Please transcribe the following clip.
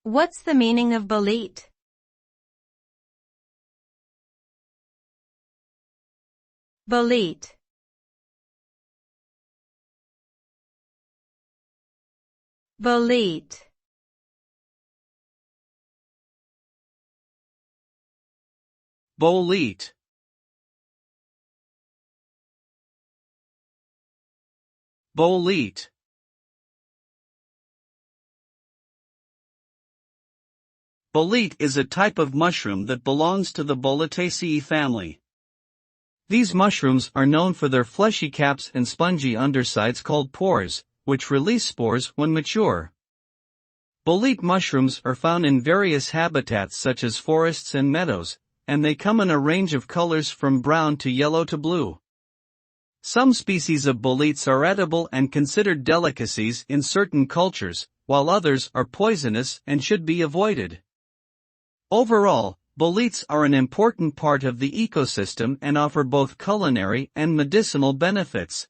What's the meaning of bolete? Bolete. Bolete. Bolete. Bolete. Bolete is a type of mushroom that belongs to the Boletaceae family. These mushrooms are known for their fleshy caps and spongy undersides called pores, which release spores when mature. Bolete mushrooms are found in various habitats such as forests and meadows, and they come in a range of colors from brown to yellow to blue. Some species of boletes are edible and considered delicacies in certain cultures, while others are poisonous and should be avoided. Overall, boletes are an important part of the ecosystem and offer both culinary and medicinal benefits.